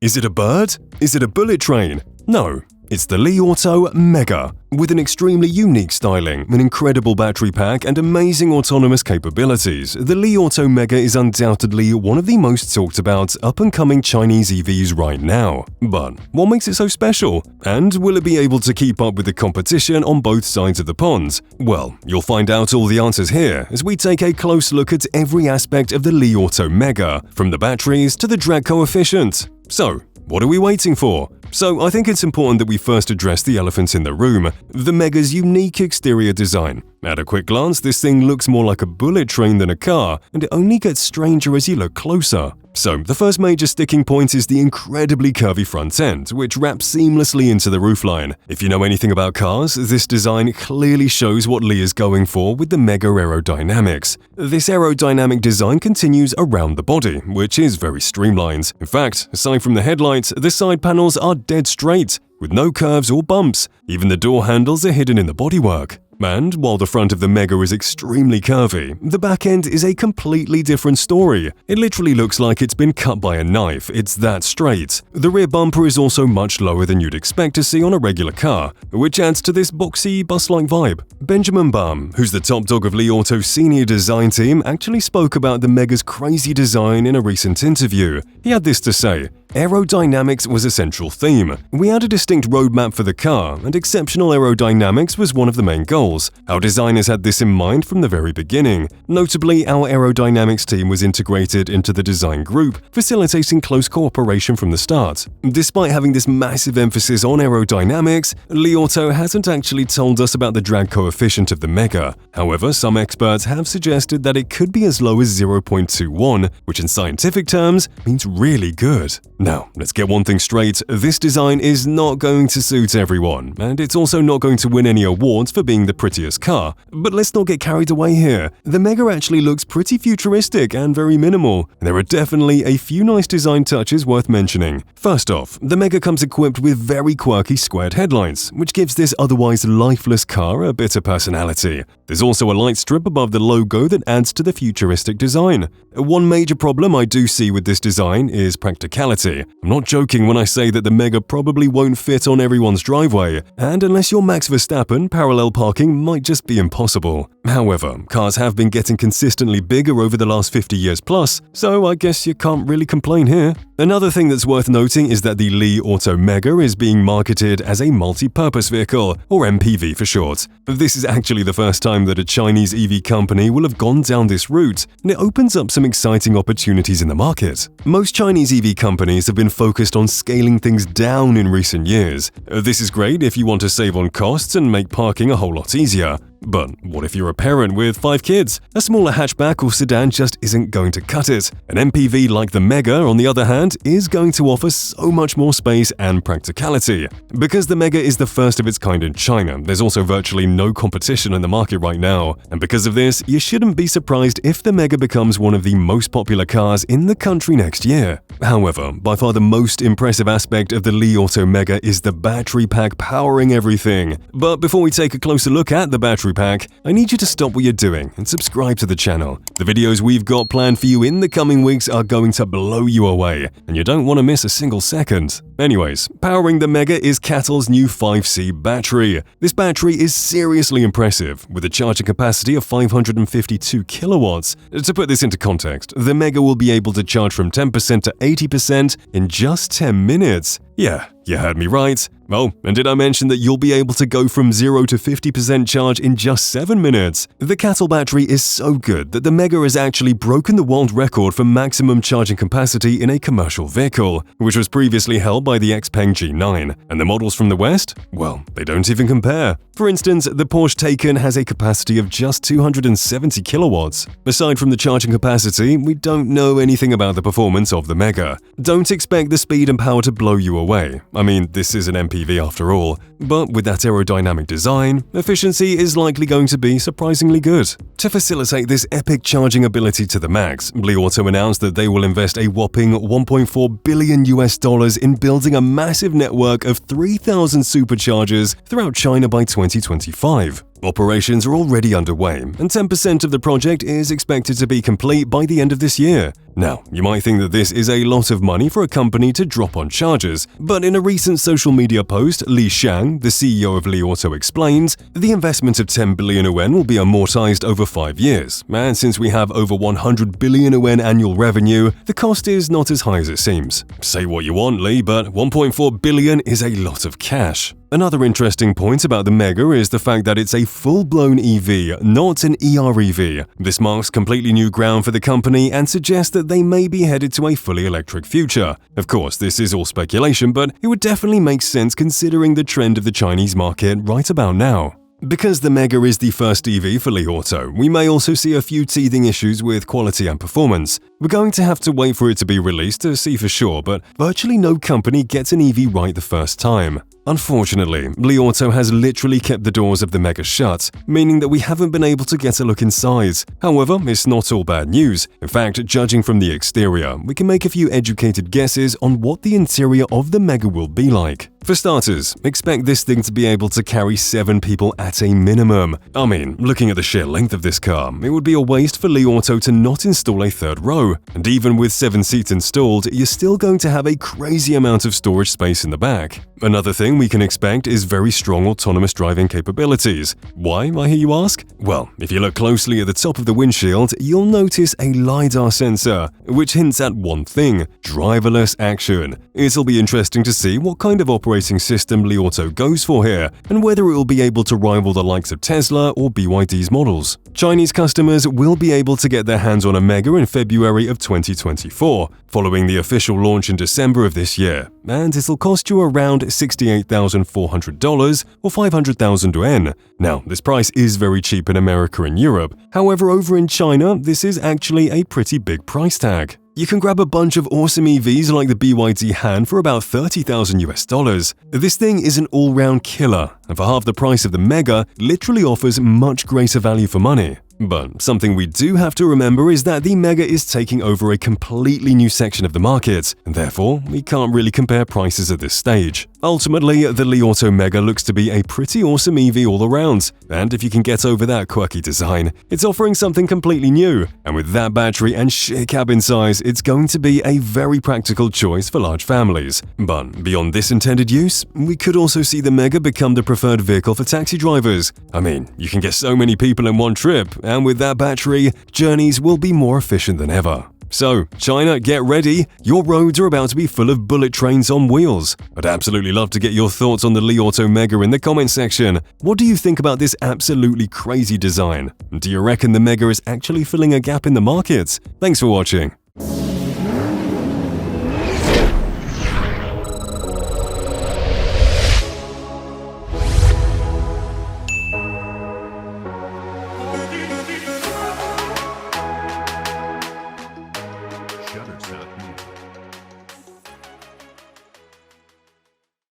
Is it a bird? Is it a bullet train? No. It's the Li Auto Mega. With an extremely unique styling, an incredible battery pack, and amazing autonomous capabilities, the Li Auto Mega is undoubtedly one of the most talked about up-and-coming Chinese EVs right now. But what makes it so special? And will it be able to keep up with the competition on both sides of the pond? Well, you'll find out all the answers here as we take a close look at every aspect of the Li Auto Mega, from the batteries to the drag coefficient. So, what are we waiting for? So I think it's important that we first address the elephant in the room, the Mega's unique exterior design. At a quick glance, this thing looks more like a bullet train than a car, and it only gets stranger as you look closer. So the first major sticking point is the incredibly curvy front end, which wraps seamlessly into the roofline. If you know anything about cars, this design clearly shows what Li is going for with the Mega Aerodynamics. This aerodynamic design continues around the body, which is very streamlined. In fact, aside from the headlights, the side panels are dead straight, with no curves or bumps. Even the door handles are hidden in the bodywork. And while the front of the Mega is extremely curvy, the back end is a completely different story. It literally looks like it's been cut by a knife, it's that straight. The rear bumper is also much lower than you'd expect to see on a regular car, which adds to this boxy, bus-like vibe. Benjamin Baum, who's the top dog of Li Auto's senior design team, actually spoke about the Mega's crazy design in a recent interview. He had this to say: "Aerodynamics was a central theme. We had a distinct roadmap for the car, and exceptional aerodynamics was one of the main goals. Our designers had this in mind from the very beginning. Notably, our aerodynamics team was integrated into the design group, facilitating close cooperation from the start. Despite having this massive emphasis on aerodynamics, Li Auto hasn't actually told us about the drag coefficient of the Mega. However, some experts have suggested that it could be as low as 0.21, which in scientific terms means really good. Now, let's get one thing straight, this design is not going to suit everyone, and it's also not going to win any awards for being the prettiest car. But let's not get carried away here. The Mega actually looks pretty futuristic and very minimal. There are definitely a few nice design touches worth mentioning. First off, the Mega comes equipped with very quirky squared headlights, which gives this otherwise lifeless car a bit of personality. There's also a light strip above the logo that adds to the futuristic design. One major problem I do see with this design is practicality. I'm not joking when I say that the Mega probably won't fit on everyone's driveway, and unless you're Max Verstappen, parallel parking might just be impossible. However, cars have been getting consistently bigger over the last 50 years plus, so I guess you can't really complain here. Another thing that's worth noting is that the Li Auto Mega is being marketed as a multi-purpose vehicle, or MPV for short. This is actually the first time that a Chinese EV company will have gone down this route, and it opens up some exciting opportunities in the market. Most Chinese EV companies have been focused on scaling things down in recent years. This is great if you want to save on costs and make parking a whole lot easier. But what if you're a parent with 5 kids? A smaller hatchback or sedan just isn't going to cut it. An MPV like the Mega, on the other hand, is going to offer so much more space and practicality. Because the Mega is the first of its kind in China, there's also virtually no competition in the market right now. And because of this, you shouldn't be surprised if the Mega becomes one of the most popular cars in the country next year. However, by far the most impressive aspect of the Li Auto Mega is the battery pack powering everything. But before we take a closer look at the battery pack, I need you to stop what you're doing and subscribe to the channel. The videos we've got planned for you in the coming weeks are going to blow you away, and you don't want to miss a single second. Anyways, powering the Mega is CATL's new 5C battery. This battery is seriously impressive, with a charging capacity of 552 kilowatts. To put this into context, the Mega will be able to charge from 10% to 80% in just 10 minutes. Yeah, you heard me right. Oh, and did I mention that you'll be able to go from 0 to 50% charge in just 7 minutes? The CATL battery is so good that the Mega has actually broken the world record for maximum charging capacity in a commercial vehicle, which was previously held by the XPeng G9. And the models from the West? Well, they don't even compare. For instance, the Porsche Taycan has a capacity of just 270 kilowatts. Aside from the charging capacity, we don't know anything about the performance of the Mega. Don't expect the speed and power to blow you away. I mean, this is an MPV after all. But with that aerodynamic design, efficiency is likely going to be surprisingly good. To facilitate this epic charging ability to the max, Li Auto announced that they will invest a whopping $1.4 billion in building a massive network of 3,000 superchargers throughout China by 2025. Operations are already underway, and 10% of the project is expected to be complete by the end of this year. Now, you might think that this is a lot of money for a company to drop on chargers, but in a recent social media post, Li Xiang, the CEO of Li Auto, explains, the investment of 10 billion yuan will be amortized over 5 years, and since we have over 100 billion yuan annual revenue, the cost is not as high as it seems. Say what you want, Li, but 1.4 billion is a lot of cash. Another interesting point about the Mega is the fact that it's a full-blown EV, not an EREV. This marks completely new ground for the company and suggests that they may be headed to a fully electric future. Of course, this is all speculation, but it would definitely make sense considering the trend of the Chinese market right about now. Because the Mega is the first EV for Li Auto, we may also see a few teething issues with quality and performance. We're going to have to wait for it to be released to see for sure, but virtually no company gets an EV right the first time. Unfortunately, Li Auto has literally kept the doors of the Mega shut, meaning that we haven't been able to get a look inside. However, it's not all bad news. In fact, judging from the exterior, we can make a few educated guesses on what the interior of the Mega will be like. For starters, expect this thing to be able to carry 7 people at a minimum. I mean, looking at the sheer length of this car, it would be a waste for Li Auto to not install a third row. And even with 7 seats installed, you're still going to have a crazy amount of storage space in the back. Another thing we can expect is very strong autonomous driving capabilities. Why, I hear you ask? Well, if you look closely at the top of the windshield, you'll notice a LiDAR sensor, which hints at one thing: driverless action. It'll be interesting to see what kind of operating system Li Auto goes for here, and whether it will be able to rival the likes of Tesla or BYD's models. Chinese customers will be able to get their hands on a Mega in February of 2024, following the official launch in December of this year, and it'll cost you around $68,400 or 500,000 yuan. Now, this price is very cheap in America and Europe. However, over in China, this is actually a pretty big price tag. You can grab a bunch of awesome EVs like the BYD Han for about $30,000. This thing is an all-round killer, and for half the price of the Mega, literally offers much greater value for money. But something we do have to remember is that the Mega is taking over a completely new section of the market, and therefore we can't really compare prices at this stage. Ultimately, the Li Auto Mega looks to be a pretty awesome EV all around, and if you can get over that quirky design, it's offering something completely new. And with that battery and sheer cabin size, it's going to be a very practical choice for large families. But beyond this intended use, we could also see the Mega become the preferred vehicle for taxi drivers. I mean, you can get so many people in one trip, and with that battery, journeys will be more efficient than ever. So, China, get ready! Your roads are about to be full of bullet trains on wheels. I'd absolutely love to get your thoughts on the Li Auto Mega in the comments section. What do you think about this absolutely crazy design? Do you reckon the Mega is actually filling a gap in the market? Thanks for watching. Shutterstock